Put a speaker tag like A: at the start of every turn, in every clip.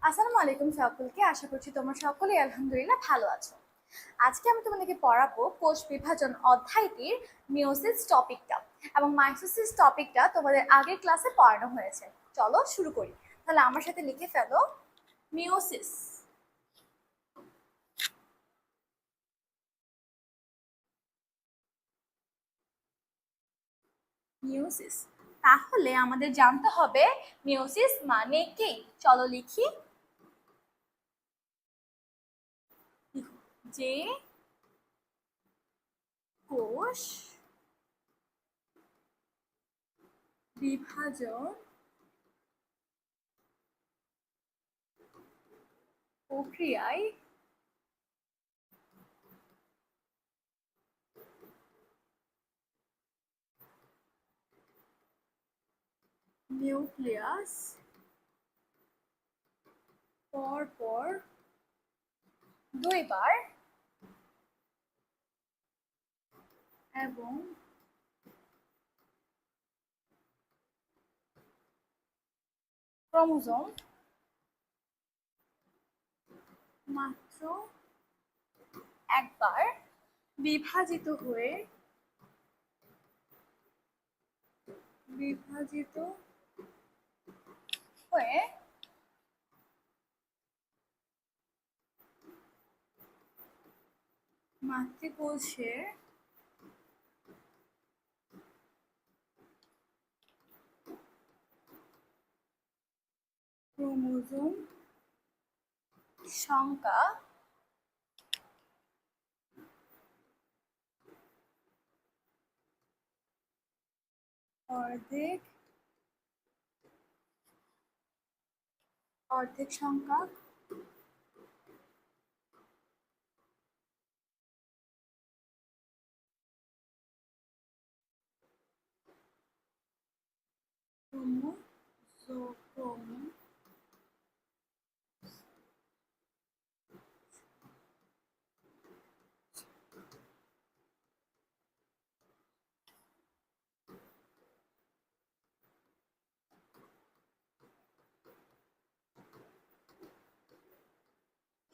A: আসসালামু আলাইকুম সকলকে। আশা করছি তোমরা সকলেই আলহামদুলিল্লাহ ভালো আছো। আজকে আমি তোমাদেরকে পড়াবো কোষ বিভাজন অধ্যায়টির মিওসিস টপিকটা, এবং মাইটোসিস টপিকটা তোমাদের আগের ক্লাসে পড়ানো হয়েছে। চলো শুরু করি। তাহলে আমার সাথে লিখে ফেলো মিওসিস। মিওসিস, তাহলে আমাদের জানতে হবে মিওসিস মানে কি। চলো লিখি। যে কোষ বিভাজন প্রক্রিয়ায় নিউক্লিয়াস পরপর দুইবার এবং ক্রোমোজোম মাত্র একবার বিভাজিত হয়ে বিভাজিত হয়ে মাতৃকোষের ক্রোমোজোম সংখ্যা অর্ধেক অর্ধেক সংখ্যা ক্রোমোজোম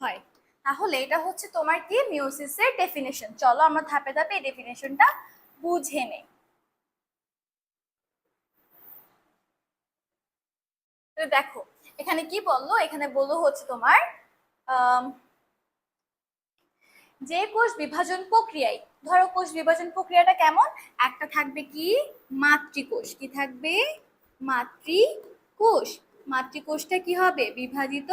A: হয়। তাহলে এটা হচ্ছে তোমার কি মিওসিসের ডেফিনেশন। চলো আমরা ধাপে ধাপে এই ডেফিনেশনটা বুঝে নেই। দেখো এখানে কি বললো, এখানে বললো হচ্ছে তোমার যে কোষ বিভাজন প্রক্রিয়ায়, ধরো কোষ বিভাজন প্রক্রিয়াটা কেমন, একটা থাকবে কি মাতৃকোষ, কি থাকবে মাতৃকোষ। মাতৃকোষটা কি হবে বিভাজিত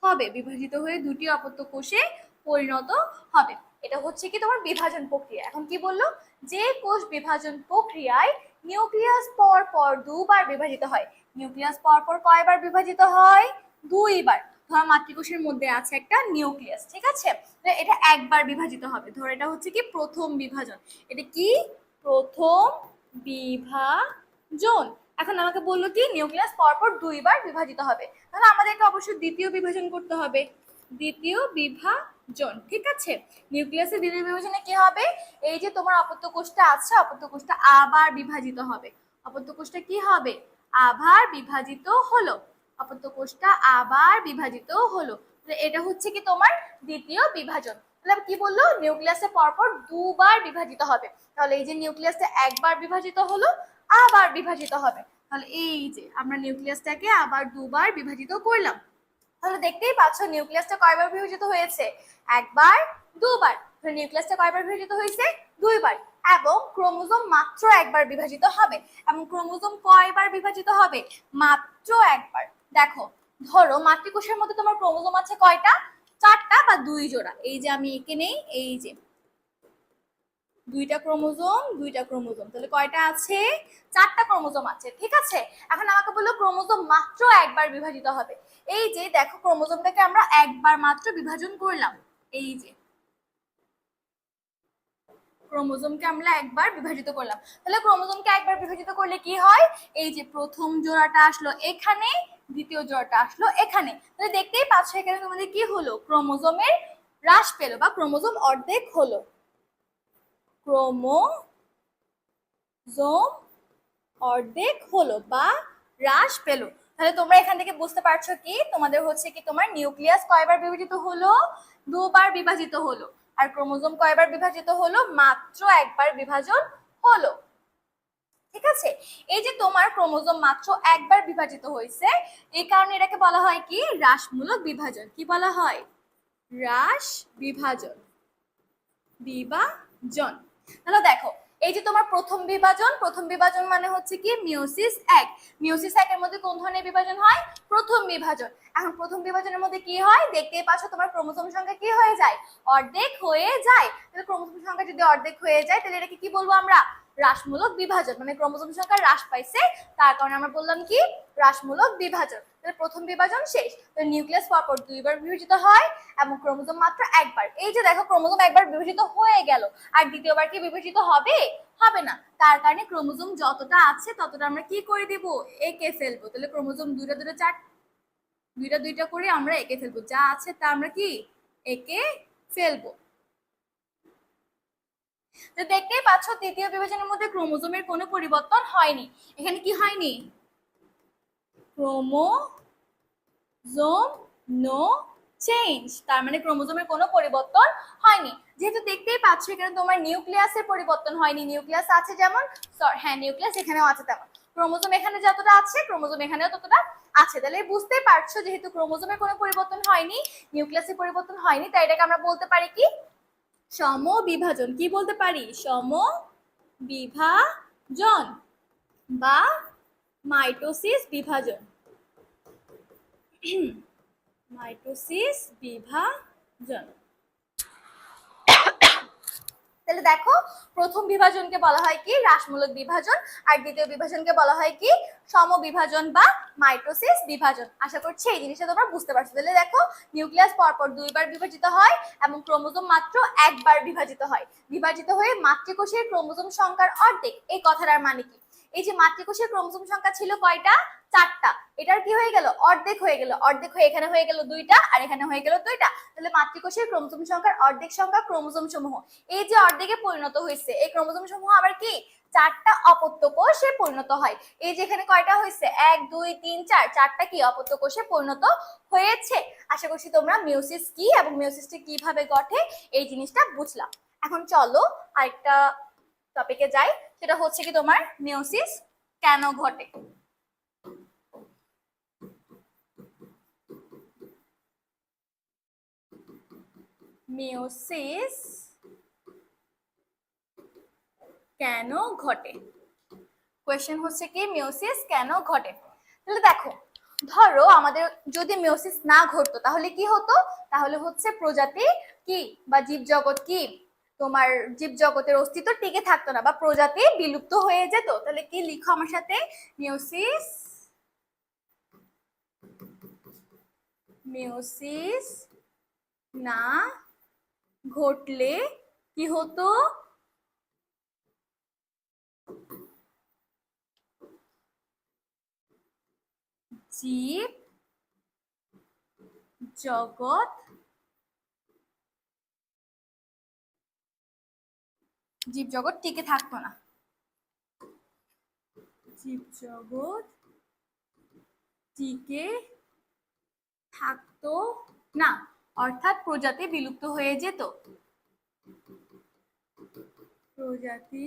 A: হবে, বিভাজিত হয়ে দুটি অপত্য কোষে পরিণত হবে। এটা হচ্ছে কি তোমার বিভাজন প্রক্রিয়া। এখন কি বললো, যে কোষ বিভাজন প্রক্রিয়ায় নিউক্লিয়াস পর পর দুবার বিভাজিত হয়। নিউক্লিয়াস পর পর কয়বার বিভাজিত হয়? দুইবার। ধর মাতৃকোষের মধ্যে আছে একটা নিউক্লিয়াস, ঠিক আছে, এটা একবার বিভাজিত হবে। ধর এটা হচ্ছে কি প্রথম বিভাজন, এটা কি প্রথম বিভাজন। এখন আমাকে বললো কি নিউক্লিয়াস পরপর দুইবার বিভাজিত হবে, তাহলে আমাদেরকে অবশ্যই দ্বিতীয় বিভাজন করতে হবে। দ্বিতীয় বিভাজন, ঠিক আছে। নিউক্লিয়াসের দ্বিতীয় বিভাজনে কি হবে, এই যে তোমার অপত্য কোষটা আছে, অপত্য কোষটা আবার বিভাজিত হবে। অপত্য কোষটা কি হবে, আবার বিভাজিত হলো। অপত্য কোষটা আবার বিভাজিত হলো। এটা হচ্ছে কি তোমার দ্বিতীয় বিভাজন। তাহলে কি বললো, নিউক্লিয়াসে পরপর দুবার বিভাজিত হবে। তাহলে এই যে নিউক্লিয়াসটা একবার বিভাজিত হলো, আবার বিভাজিত হবে। তাহলে এই যে আমরা নিউক্লিয়াসটাকে আবার দুবার বিভাজিত করলাম। তাহলে দেখতেই পাচ্ছ নিউক্লিয়াসটা কয়বার বিভাজিত হয়েছে, একবার দুবার। নিউক্লিয়াসটা কয়বার বিভাজিত হয়েছে, দুইবার। এবং ক্রোমোজোম মাত্র একবার বিভাজিত হবে। এবং ক্রোমোজোম কয়বার বিভাজিত হবে, মাত্র একবার। দেখো ধরো মাতৃকোষের মধ্যে তোমার ক্রোমোজোম আছে কয়টা, চারটা বা দুই জোড়া। এই যে আমি এঁকে নেই, এই যে দুইটা ক্রোমোজোম দুইটা ক্রোমোজোম, তাহলে কয়টা আছে, চারটা ক্রোমোজোম আছে, ঠিক আছে। এখন আমাকে বললো ক্রোমোজোম মাত্র একবার বিভাজিত হবে। এই যে দেখো ক্রোমোজোমটাকে আমরা একবার মাত্র বিভাজন করলাম। এই যে ক্রোমোজোমকে আমরা একবার বিভাজিত করলাম। তাহলে ক্রোমোজোমকে একবার বিভাজিত করলে কি হয়, এই যে প্রথম জোড়াটা আসলো এখানে, দ্বিতীয় জোড়াটা আসলো এখানে। তাহলে দেখতেই পাচ্ছ এখানে তোমাদের কি হলো, ক্রোমোজোমের হ্রাস পেলো বা ক্রোমোজোম অর্ধেক হলো। ক্রোমোজোম অর্ধেক হলো বা হ্রাস পেল। তাহলে তোমরা এখান থেকে বুঝতে পারছো কি তোমাদের হচ্ছে কি তোমার নিউক্লিয়াস কয়বার বিভাজিত হলো, দুবার বিভাজিত হলো। আর ক্রোমোজোম কয়বার বিভাজিত হলো, মাত্র একবার বিভাজন হলো। ঠিক আছে, এই যে তোমার ক্রোমোজোম মাত্র একবার বিভাজিত হয়েছে, এই কারণে এটাকে বলা হয় কি হ্রাসমূলক বিভাজন। কি বলা হয়? হ্রাস বিভাজন, বিভাজন। তাহলে দেখো এই যে তোমার প্রথম বিভাজন মানে হচ্ছে কি মিওসিস এক। মিওসিস একের মধ্যে কোন ধরনের বিভাজন হয়? প্রথম বিভাজন। এখন প্রথম বিভাজনের মধ্যে কি হয় দেখতেই পাচ্ছ, তোমার ক্রোমোসোম সংখ্যা কি হয়ে যায়? অর্ধেক হয়ে যায়। তাহলে ক্রোমোসোম সংখ্যা যদি অর্ধেক হয়ে যায় তাহলে এটাকে কি বলবো আমরা? হ্রাসমূলক বিভাজন। মানে ক্রোমোসোম সংখ্যা হ্রাস পাইছে, তার কারণে আমরা বললাম কি হ্রাসমূলক বিভাজন। তাহলে প্রথম বিভাজন শেষ। নিউক্লিয়াস পরপর দুইবার বিভাজিত হয় এবং ক্রোমোজোম মাত্র একবার। এই যে দেখো ক্রোমোজোম একবার বিভাজিত হয়ে গেল, আর দ্বিতীয়বার কি বিভাজিত হবে? হবে না। তার কারণে ক্রোমোজোম যতটা আছে ততটা আমরা কি করে দেব? এঁকে ফেলবো। তাহলে ক্রোমোজোম দুইটা দুইটা করে আমরা এঁকে ফেলবো, যা আছে তা আমরা কি এঁকে ফেলবো। তো দেখতেই পাচ্ছ তৃতীয় বিভাজনের মধ্যে ক্রোমোজোমের কোনো পরিবর্তন হয়নি। এখানে কি হয়নি? ক্রোমোজোম নো চেঞ্জ, তার মানে ক্রোমোজোমের কোনো পরিবর্তন হয়নি। যেহেতু দেখতেই পাচ্ছ এখানে তোমার নিউক্লিয়াসের পরিবর্তন হয়নি, নিউক্লিয়াস আছে যেমন, হ্যাঁ নিউক্লিয়াস এখানেও আছে তেমন, ক্রোমোজোম এখানে যতটা আছে ক্রোমোজোম এখানেও ততটা আছে। তাহলে বুঝতেই পারছো যেহেতু ক্রোমোজোমের কোনো পরিবর্তন হয়নি, নিউক্লিয়াসের পরিবর্তন হয়নি, তাই এটাকে আমরা বলতে পারি কি সমবিভাজন। কি বলতে পারি? সমবিভাজন বা মাইটোসিস বিভাজন। মাইটোসিস বিভাজন। তাহলে দেখো প্রথম বিভাজনকে বলা হয় কি হ্রাসমূলক বিভাজন, আর দ্বিতীয় বিভাজনকে বলা হয় কি সমবিভাজন বা মাইটোসিস বিভাজন। আশা করছি এই জিনিসটা তোমরা বুঝতে পারছো। তাহলে দেখো নিউক্লিয়াস পরপর দুইবার বিভাজিত হয় এবং ক্রোমোজোম মাত্র একবার বিভাজিত হয়। বিভাজিত হয়ে মাতৃকোষের ক্রোমোজোম সংখ্যার অর্ধেক। এই কথাটার মানে কি? এই যে মাতৃকোষের ক্রোমোজোম সংখ্যা ছিল কয়টা? 4টা। এটার কি হয়ে গেল? অর্ধেক হয়ে গেল। অর্ধেক হয়ে এখানে হয়ে গেল 2টা আর এখানে হয়ে গেল 2টা। তাহলে মাতৃকোষের ক্রোমোজোম সংখ্যার অর্ধেক সংখ্যা ক্রোমোজোম সমূহ। এই যে অর্ধেকে পরিণত হয়েছে, এই ক্রোমোজোম সমূহ আবার কি 4টা অপত্য কোষে পরিণত হয়। এই যে এখানে কয়টা হয়েছে? 1 2 3 4, 4টা কি অপত্য কোষে পরিণত হয়েছে। আশা করছি তোমরা মিওসিস কি এবং মিওসিসটি কিভাবে ঘটে এই জিনিসটা বুঝলাম। এখন চলো আরেকটা টপিকে যাই, সেটা হচ্ছে কি তোমার মিওসিস কেন ঘটে। মিওসিস কেন ঘটে? কোয়েশ্চেন হচ্ছে কি মিওসিস কেন ঘটে। তাহলে দেখো ধরো আমাদের যদি মিওসিস না ঘটতো তাহলে কি হতো? তাহলে হচ্ছে প্রজাতি কি বা জীবজগৎ কি তোমার জীবজগতের অস্তিত্ব টিকে থাকতো না বা প্রজাতি বিলুপ্ত হয়ে যেত। তাহলে কি লিখো আমার সাথে? মিওসিস না ঘটলে কি হতো? জীব জগৎ টিকে থাকতো না। জীবজগৎ টিকে থাকতো না, অর্থাৎ প্রজাতি বিলুপ্ত হয়ে যেত। প্রজাতি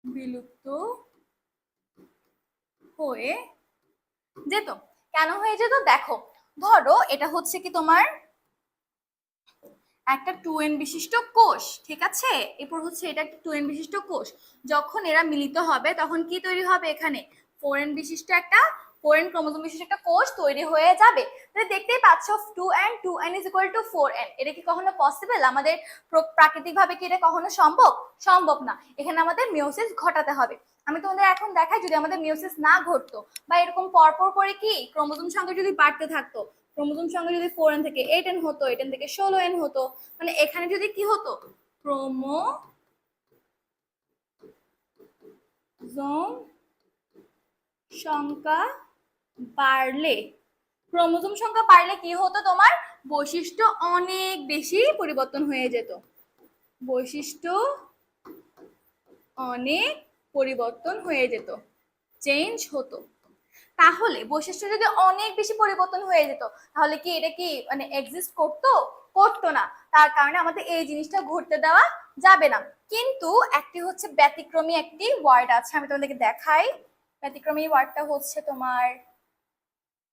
A: বিলুপ্ত হয়ে যেত। কেন হয়ে যেত? দেখো ধরো এটা হচ্ছে কি তোমার একটা 2n বিশিষ্ট কোষ, ঠিক আছে? এরপর হচ্ছে এটা একটা 2n বিশিষ্ট কোষ। যখন এরা মিলিত হবে তখন কি তৈরি হবে? এখানে 4n বিশিষ্ট একটা 4n ক্রোমোজোম বিশিষ্ট একটা কোষ তৈরি হয়ে যাবে। তাহলে দেখতেই পাচ্ছ 2n is equal to 4n। এটা কি কখনো পসিবল? আমাদের প্রাকৃতিকভাবে কি এটা কখনো সম্ভব? সম্ভব না। এখানে আমাদের মিওসিস ঘটাতে হবে। আমি তোমাদের এখন দেখাই যদি আমাদের মিওসিস না ঘটতো বা এরকম পরপর করে কি ক্রোমোজোম সংখ্যা যদি বাড়তে থাকতো, ক্রোমোজোম সংখ্যা যদি 4n থেকে 8n হতো, 8n থেকে 16n হতো, মানে এখানে যদি কি হতো ক্রোমোজোম সংখ্যা বাড়লে, ক্রোমোজোম সংখ্যা বাড়লে কি হতো? তোমার বৈশিষ্ট্য অনেক বেশি পরিবর্তন হয়ে যেত। বৈশিষ্ট্য অনেক পরিবর্তন হয়ে যেত, চেঞ্জ হতো। তাহলে বৈশিষ্ট্য যদি অনেক বেশি পরিবর্তন হয়ে যেত তাহলে কি এটা কি মানে এক্সিস্ট করতো? করতো না। তার কারণে আমাদের এই জিনিসটা ঘটতে দেওয়া যাবে না। কিন্তু একটি হচ্ছে ব্যতিক্রমী একটি ওয়ার্ড আছে, আমি তোমাদেরকে দেখাই। ব্যতিক্রমী ওয়ার্ডটা হচ্ছে তোমার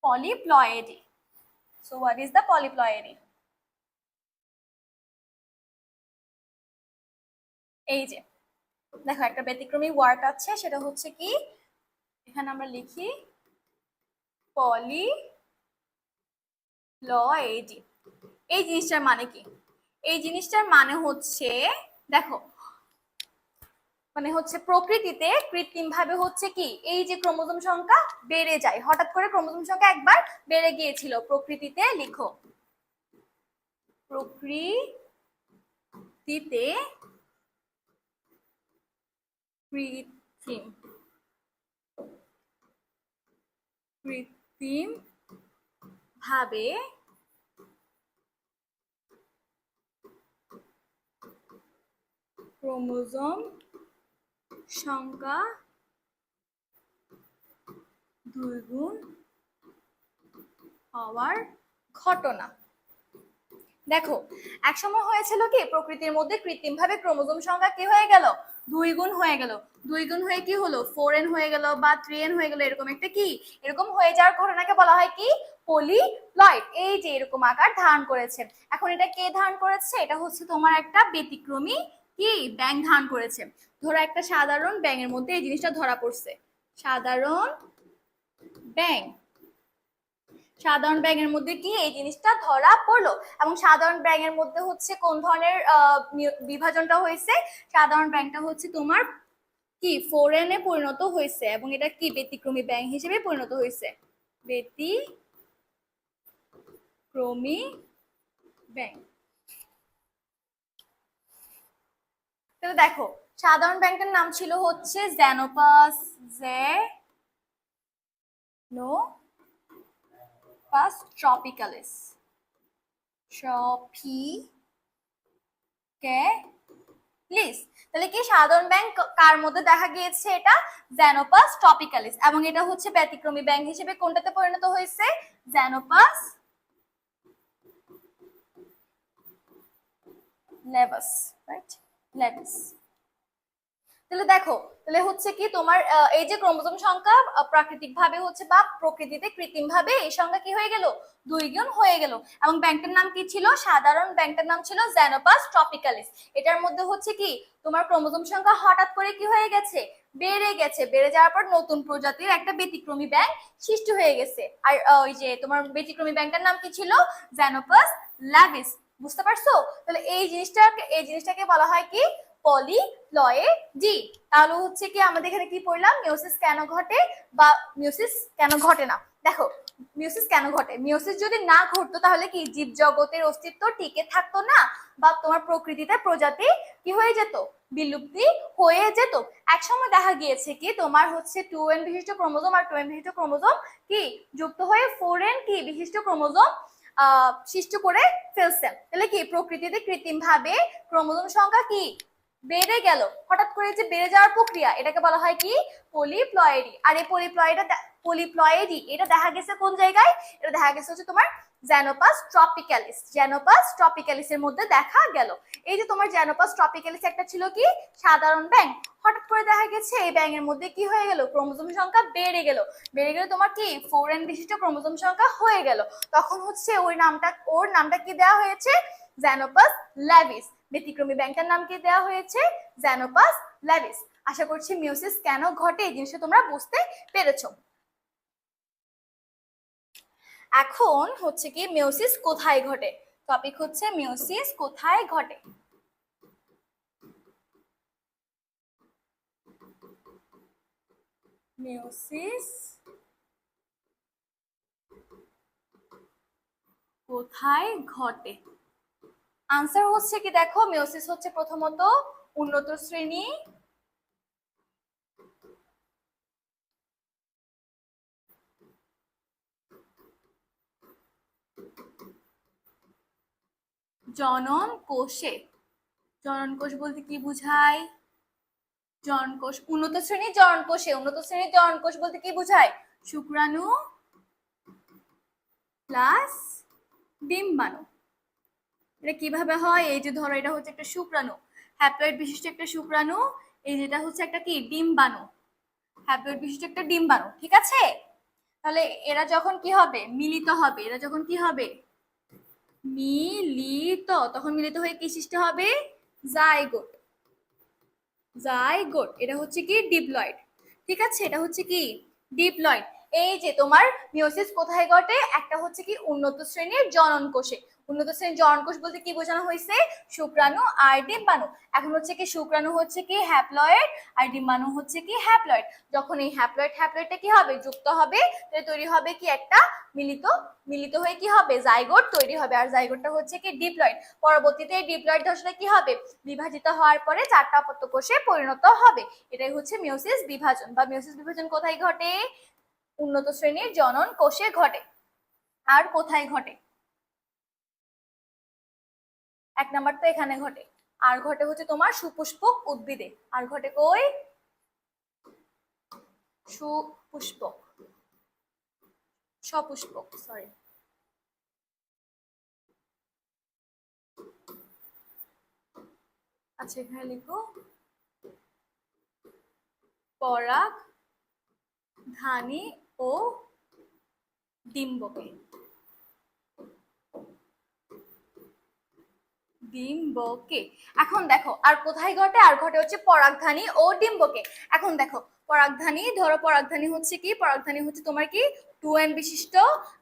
A: polyploidy. So what is the polyploidy? এই যে দেখো একটা ব্যতিক্রমী ওয়ার্ড আছে, সেটা হচ্ছে কি এখানে আমরা লিখি পলিপ্লয়েডি। এই জিনিসটার মানে কি? এই জিনিসটার মানে হচ্ছে দেখো মানে হচ্ছে প্রকৃতিতে কৃত্রিম ভাবে হচ্ছে কি এই যে ক্রোমোজোম সংখ্যা বেড়ে যায়, হঠাৎ করে ক্রোমোজোম সংখ্যা একবার বেড়ে গিয়েছিল প্রকৃতিতে। লিখো প্রকৃতিতে কৃত্রিম কৃত্রিম ভাবে ক্রোমোজোম সংখ্যা দ্বিগুণ হওয়ার ঘটনা। দেখো একসময় হয়েছিল কি প্রকৃতির মধ্যে কৃত্রিম ভাবে ক্রোমোজোম সংখ্যা কি হয়ে গেল? দুই গুণ হয়ে গেল। দুই গুণ হয়ে কি হলো? 4n হয়ে গেল বা 3n হয়ে গেল, এরকম একটা কি এরকম হয়ে যাওয়ার ঘটনাকে বলা হয় কি পলিপ্লয়েড। এই যে এরকম আকার ধারণ করেছে। এখন এটা কে ধারণ করেছে? এটা হচ্ছে তোমার একটা ব্যতিক্রমী কি ব্যাঙ ধারণ করেছে। ধরো একটা সাধারণ ব্যাঙের মধ্যে এই জিনিসটা ধরা পড়ছে। সাধারণ ব্যাঙ, সাধারণ ব্যাঙের মধ্যে কি এই জিনিসটা ধরা পড়লো। এবং সাধারণ ব্যাঙের মধ্যে হচ্ছে কোন ধরনের বিভাজনটা হয়েছে? সাধারণ ব্যাঙটা হচ্ছে তোমার কি 4n এ পরিণত হয়েছে এবং এটা কি ব্যতিক্রমী ব্যাঙ হিসেবে পরিণত হয়েছে। ব্যতিক্রমী ব্যাঙ। তাহলে দেখো সাধারণ ব্যাঙটার নাম ছিল হচ্ছে জেনোপাস ট্রপিক্যালিস। তাহলে কি সাধারণ ব্যাঙ কার মধ্যে দেখা গিয়েছে? এটা জেনোপাস ট্রপিক্যালিস। এবং এটা হচ্ছে ব্যতিক্রমী ব্যাঙ হিসেবে কোনটাতে পরিণত হয়েছে? জেনোপাস লেভাস, রাইট? লেভাস। তাহলে দেখো তাহলে হচ্ছে কি তোমার এই যে ক্রোমোজোম সংখ্যা প্রাকৃতিক ভাবে হচ্ছে বা প্রকৃতিতে কৃত্রিম ভাবে এই সংখ্যা কি হয়ে গেল? দুই গুণ হয়ে গেল। এবং ব্যাংকটার নাম কি ছিল? সাধারণ ব্যাংকটার নাম ছিল জেনোপাস ট্রপিক্যালিস। এটার মধ্যে হচ্ছে কি তোমার ক্রোমোজোম সংখ্যা হঠাৎ করে কি হয়ে গেছে? বেড়ে গেছে। বেড়ে যাওয়ার পর নতুন প্রজাতির একটা ব্যতিক্রমী ব্যাঙ সৃষ্টি হয়ে গেছে। আর ওই যে তোমার ব্যতিক্রমী ব্যাংকটার নাম কি ছিল? জেনোপাস ল্যাভিস। বুঝতে পারছো? তাহলে এই জিনিসটাকে বলা হয় কি পলিপ্লয়েডি। তাহলে হচ্ছে কি আমাদের এখানে কি পড়লাম? মিওসিস কেন ঘটে বা মিওসিস কেন ঘটে না। দেখো মিওসিস কেন ঘটে? মিওসিস যদি না ঘটতো তাহলে কি জীব জগতের অস্তিত্ব টিকে থাকতো না, বা তোমার প্রকৃতিতে প্রজাতি কি হয়ে যেত? বিলুপ্তি হয়ে যেত। এক সময় দেখা গিয়েছে কি তোমার হচ্ছে 2n বিশিষ্ট ক্রোমোজোম আর 2n বিশিষ্ট ক্রোমোজোম কি যুক্ত হয়ে 4n কি বিশিষ্ট ক্রোমোজোম সৃষ্টি করে ফেলছে। তাহলে কি প্রকৃতিতে কৃত্রিম ভাবে ক্রোমোজোম সংখ্যা কি বেড়ে গেল। হঠাৎ করে যে বেড়ে যাওয়ার প্রক্রিয়া, এটাকে বলা হয় কি পলিপ্লয়েডি। আর এই পলিপ্লয়েডি এটা দেখা গেছে কোন জায়গায়? এটা দেখা গেছে হচ্ছে তোমার জেনোপাস ট্রপিক্যালিস। জেনোপাস ট্রপিক্যালিসের মধ্যে দেখা গেল। এই যে তোমার জেনোপাস ট্রপিক্যালিস একটা ছিল কি সাধারণ ব্যাঙ, হঠাৎ করে দেখা গেছে এই ব্যাঙের মধ্যে কি হয়ে গেল? ক্রোমোজোম সংখ্যা বেড়ে গেল। বেড়ে গেলে তোমার কি 4n বিশিষ্ট ক্রোমোজোম সংখ্যা হয়ে গেল। তখন হচ্ছে ওর নামটা কি দেওয়া হয়েছে? জেনোপাস ল্যাভিস। ব্যতিক্রমী ব্যাংকটার নাম কি দেওয়া হয়েছে? জেনোপাস ল্যাভিস। আশা করছি মিওসিস কেন ঘটে এই জিনিসটা তোমরা বুঝতে পেরেছো। এখন হচ্ছে কি মিওসিস কোথায় ঘটে? টপিক হচ্ছে মিওসিস কোথায় ঘটে। মিওসিস কোথায় ঘটে? আনসার হচ্ছে কি দেখো মিওসিস হচ্ছে প্রথমত উন্নত শ্রেণী জনন কোষে। জনন কোষ বলতে কি বুঝায়? জনন কোষ উন্নত শ্রেণীর জনন কোষে। উন্নত শ্রেণীর জনন কোষ বলতে কি বুঝায়? শুক্রাণু প্লাস ডিম্বাণু। এটা কিভাবে হয়? এই যে ধরো এটা হচ্ছে একটা শুক্রাণু, হ্যাপ্লয়েড বিশিষ্ট একটা শুক্রাণু, এই যেটা হচ্ছে একটা কি ডিম্বাণু, হ্যাপ্লয়েড বিশিষ্ট একটা ডিম্বাণু, ঠিক আছে? তাহলে এরা যখন কি হবে? মিলিত হবে। এরা যখন কি হবে? মিলিত, তখন মিলিত হয়ে কি সৃষ্টি হবে? জাইগোট। জাইগোট এটা হচ্ছে কি ডিপ্লয়েড, ঠিক আছে? এটা হচ্ছে কি ডিপ্লয়েড। এই যে তোমার মিওসিস কোথায় ঘটে? একটা হচ্ছে কি উন্নত শ্রেণীর জনন কোষে। উন্নত শ্রেণীর জনন কোষ বলতে কি বোঝানো হয়েছে? শুক্রাণু আর ডিম্বাণু। এখন হচ্ছে কি শুক্রাণু হচ্ছে কি হ্যাপ্লয়েড আর ডিম্বাণু হচ্ছে কি হ্যাপ্লয়েড। যখন এই হ্যাপ্লয়েডটা কি হবে? যুক্ত হবে, তাহলে তৈরি হবে কি একটা মিলিত, মিলিত হয়ে কি হবে? জাইগোট তৈরি হবে। আর জাইগোটটা হচ্ছে কি ডিপ্লয়েড। পরবর্তীতে এই ডিপ্লয়েড আসলে কি হবে? বিভাজিত হওয়ার পরে 4টা অপত্য কোষে পরিণত হবে। এটাই হচ্ছে মিওসিস বিভাজন। বা মিওসিস বিভাজন কোথায় ঘটে? উন্নত শ্রেণীর জনন কোষে ঘটে। আর কোথায় ঘটে? 1 নাম্বার তো এখানে ঘটে। আর ঘটে হচ্ছে তোমার সুপুষ্পক উদ্ভিদে। আর ঘটে কই? সুপুষ্পক, সপুষ্পক, সরি। আচ্ছা এখানে লিখো পরাগধানী ও ডিম্বকে। ডিম্বকে। এখন দেখো আর কোথায় ঘটে? আর ঘটে হচ্ছে পরাগধানী ও ডিম্বকে। এখন দেখো পরাগধানী, ধরো পরাগধানী হচ্ছে কি? পরাগধানী হচ্ছে তোমার কি 2n বিশিষ্ট,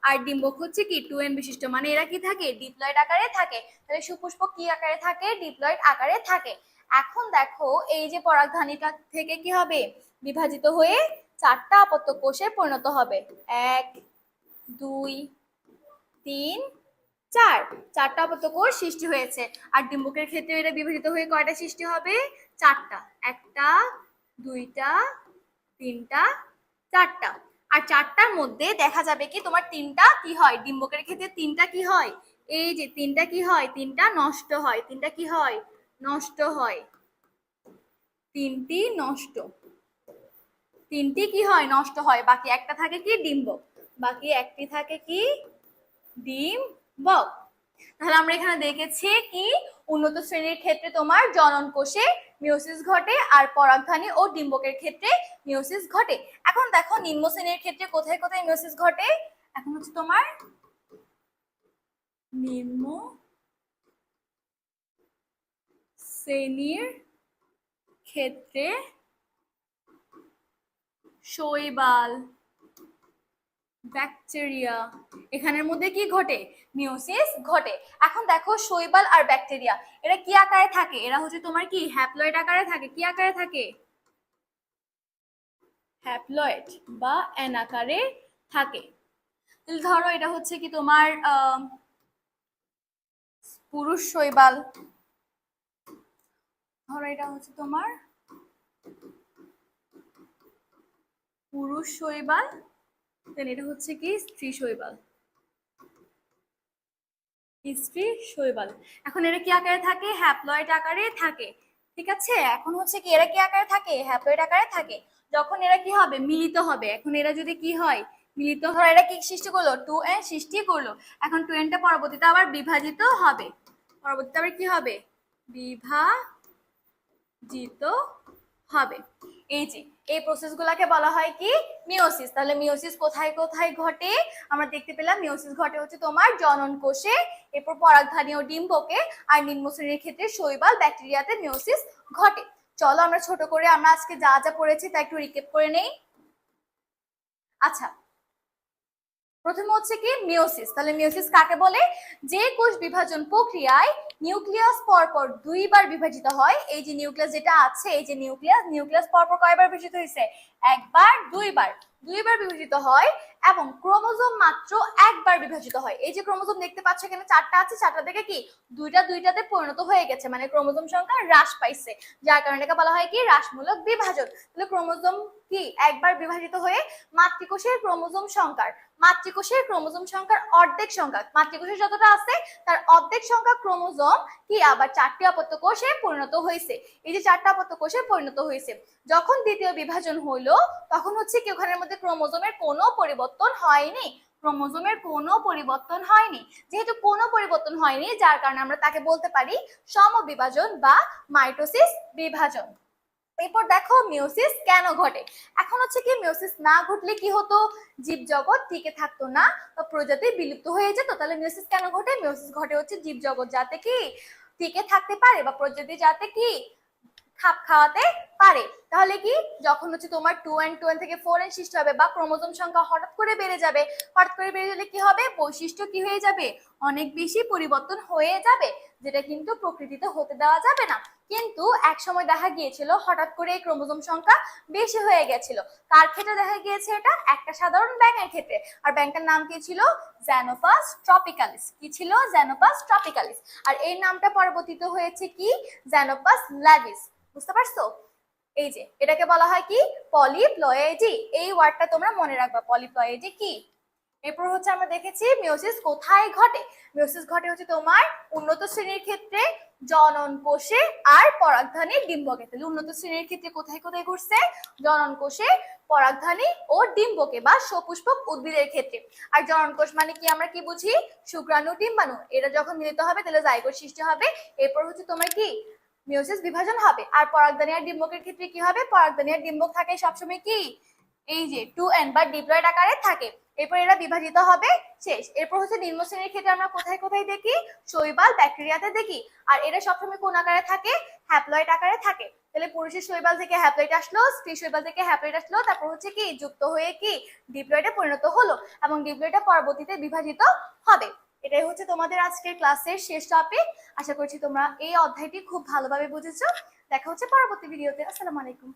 A: আর ডিম্বক হচ্ছে কি 2n বিশিষ্ট। মানে এরা কি থাকে? ডিপ্লয়েড আকারে থাকে। তাহলে সুপুষ্পক কি আকারে থাকে? ডিপ্লয়েড আকারে থাকে। এখন দেখো এই যে পরাগধানীটা থেকে কি হবে? বিভাজিত হয়ে 4টা অপত্য কোষে পরিণত হবে। 1 2 3 4, 4টা অপত্য কোষ সৃষ্টি হয়েছে। আর ডিম্বকের ক্ষেত্রে এটা বিভাজিত হয়ে কয়টা সৃষ্টি হবে? 4টা। 1টা 2টা 3টা 4টা। আর 4টার মধ্যে দেখা যাবে কি তোমার 3টা কি হয়? ডিম্বকের ক্ষেত্রে 3টা কি হয়? এই যে 3টা কি হয়? 3টা নষ্ট হয়। 3টা কি হয়? নষ্ট হয়। 3টি নষ্ট, 3টি কি হয়? নষ্ট হয়। বাকি একটা থাকে কি? ডিম্বক। বাকি একটি থাকে কি? ডিম্বক। তাহলে আমরা এখানে দেখেছি কি উন্নত শ্রেণীর ক্ষেত্রে তোমার জনন কোষে মিওসিস ঘটে, আর পরাগধানী ও ডিম্বকের ক্ষেত্রে মিওসিস ঘটে। এখন দেখো নিম্ন শ্রেণীর ক্ষেত্রে কোথায় কোথায় মিওসিস ঘটে? এখন হচ্ছে তোমার নিম্ন শ্রেণীর ক্ষেত্রে শৈবাল, ব্যাকটেরিয়া, এখানের মধ্যে কি ঘটে? মিওসিস ঘটে। এখন দেখো শৈবাল আর ব্যাকটেরিয়া এরা কি আকারে থাকে? এরা হচ্ছে তোমার কি হ্যাপ্লয়েড আকারে থাকে। কি আকারে থাকে? হ্যাপ্লয়েড বা এন আকারে থাকে। তাহলে ধরো এটা হচ্ছে কি তোমার পুরুষ শৈবাল, ধরো এটা হচ্ছে তোমার পুরুষ শৈবাল, দেন এটা হচ্ছে কি স্ত্রী শৈবাল, স্ত্রী শৈবাল। এখন এরা কি আকারে থাকে? হ্যাপ্লয়েড আকারে থাকে, ঠিক আছে? এখন হচ্ছে কি এরা কি আকারে থাকে? হ্যাপ্লয়েড আকারে থাকে। যখন এরা কি হবে? মিলিত হবে। এখন এরা যদি কি হয়? মিলিত হয়, এরা কি সৃষ্টি করলো? 2n সৃষ্টি করলো। এখন 2nটা পরবর্তীতে আবার বিভাজিত হবে। পরবর্তীতে আবার কি হবে? বিভাজিত হবে। এই যে এই প্রসেসগুলোকে বলা হয় কি? মিওসিস। তাহলে মিওসিস কোথায় কোথায় ঘটে? আমরা দেখতে পেলাম মিওসিস ঘটে হচ্ছে তোমার জনন কোষে, এরপর পরাগধানী ও ডিম্বকে, আর নিম্ন শ্রেণীর ক্ষেত্রে শৈবাল, ব্যাকটেরিয়াতে মিওসিস ঘটে। চলো আমরা ছোট করে আমরা আজকে যা যা পড়েছি তা একটু রিক্যাপ করে নেই। আচ্ছা, প্রথমে হচ্ছে কি মিওসিস। তাহলে মিওসিস কাকে বলে? যে কোষ বিভাজন প্রক্রিয়ায় নিউক্লিয়াস পরপর 2বার বিভাজিত হয়। এই যে নিউক্লিয়াস যেটা আছে, এই যে নিউক্লিয়াস পরপর কয়বার বিভাজিত হয়েছে? 1বার 2বার, 2বার বিভাজিত হয়, এবং ক্রোমোজোম মাত্র 1বার বিভাজিত হয়। এই যে ক্রোমোজোম দেখতে পাচ্ছ এখানে 4টা আছে, 4টা থেকে কি 2টা 2টাতে পরিণত হয়ে গেছে, মানে ক্রোমোজোম সংখ্যা হ্রাস পাইছে, যার কারণে এটাকে বলা হয় কি হ্রাসমূলক বিভাজন। তাহলে ক্রোমোজোম কি 1বার বিভাজিত হয়ে মাতৃকোষের ক্রোমোজোম সংখ্যার অর্ধেক সংখ্যা, মাতৃকোষের যতটা আছে তার অর্ধেক সংখ্যা ক্রোমোজোম কি আবার 4টি অপত্য কোষে পরিণত হয়েছে। এই যে 4টা অপত্য কোষে পরিণত হয়েছে। যখন দ্বিতীয় বিভাজন হইল হলো তখন হচ্ছে কি ওখানের মধ্যে ক্রোমোজোমের কোনো পরিবর্তন হয়নি, ক্রোমোজোমের কোনো পরিবর্তন হয়নি। যেহেতু কোনো পরিবর্তন হয়নি যার কারণে আমরা তাকে বলতে পারি সমবিভাজন বা মাইটোসিস বিভাজন। এরপর দেখো মিওসিস কেন ঘটে। এখন হচ্ছে কি মিওসিস না ঘটলে কি হতো, জীবজগৎ টিকে থাকতো না বা প্রজাতি বিলুপ্ত হয়ে যেত। তাহলে মিওসিস কেন ঘটে, মিওসিস ঘটে হচ্ছে জীবজগৎ যাতে কি টিকে থাকতে পারে বা প্রজাতি যাতে কি খাপ খাওয়াতে পারে। তাহলে কি যখন হচ্ছে তোমার 2n থেকে 4n সৃষ্টি হবে বা ক্রোমোজোম সংখ্যা হঠাৎ করে বেড়ে যাবে, হঠাৎ করে বেড়ে গেলে কি হবে, বৈশিষ্ট্য কি হয়ে যাবে, অনেক বেশি পরিবর্তন হয়ে যাবে, যেটা কিন্তু প্রকৃতিতে হতে দেওয়া যাবে না। কিন্তু এক সময় দেখা গিয়েছিল হঠাৎ করে এই ক্রোমোজোম সংখ্যা বেশি হয়ে গেছিল। কার ক্ষেত্রে দেখা গিয়েছে এটা, একটা সাধারণ ব্যাঙের ক্ষেত্রে। আর ব্যাঙটার নাম কি ছিল, জ্যানোপাস ট্রপিক্যালিস। কি ছিল, জ্যানোপাস ট্রপিক্যালিস। আর এই নামটা পরিবর্তিত হয়েছে কি, জ্যানোপাস ল্যাভিস। বুঝতে পারছো? এই যে এটাকে বলা হয় কি, পলিপ্লয়েডি। এই ওয়ার্ডটা তোমরা মনে রাখবা, পলিপ্লয়েডি কি। এরপর হচ্ছে আমরা দেখেছি মিওসিস কোথায় ঘটে। মিওসিস ঘটে হচ্ছে তোমার উন্নত শ্রেণীর ক্ষেত্রে, জনন কোষে আর পরাগধানী ডিম্বকে। তাহলে উন্নত শ্রেণীর ক্ষেত্রে কোথায় কোথায় ঘটছে, জনন কোষে, পরাগধানী ও ডিম্বকে বা সপুষ্পক উদ্ভিদের ক্ষেত্রে। আর জনন কোষ মানে কি, আমরা কি বুঝি, শুক্রাণু ডিম্বাণু, এরা যখন মিলিত হবে তাহলে জাইগোট সৃষ্টি হবে। এরপর হচ্ছে তোমার কি মিওসিস বিভাজন হবে। আর পরাগধানী আর ডিম্বকের ক্ষেত্রে কি হবে, পরাগধানী আর ডিম্বক থাকে সবসময় কি এই যে 2n বা ডিপ্লয়েড আকারে থাকে। এরপর এরা বিভাজিত হবে, শেষ। এরপর হচ্ছে নিম্ন শ্রেণীর ক্ষেত্রে আমরা কোথায় কোথায় দেখি, শৈবাল ব্যাকটেরিয়াতে দেখি। আর এরা সবসময় কোন আকারে থাকে, হ্যাপ্লয়েড আকারে থাকে। তাহলে পুরুষের শৈবাল থেকে হ্যাপ্লয়েড আসলো, স্ত্রী শৈবাল থেকে হ্যাপ্লয়েড আসলো, তারপর হচ্ছে কি যুক্ত হয়ে কি ডিপ্লয়েডে পরিণত হলো এবং ডিপ্লয়েডে পরবর্তীতে বিভাজিত হবে। এটাই হচ্ছে তোমাদের আজকের ক্লাসের শেষ টপিক। আশা করছি তোমরা এই অধ্যায়টি খুব ভালোভাবে বুঝেছো। দেখা হচ্ছে পরবর্তী ভিডিওতে। আসসালামু আলাইকুম।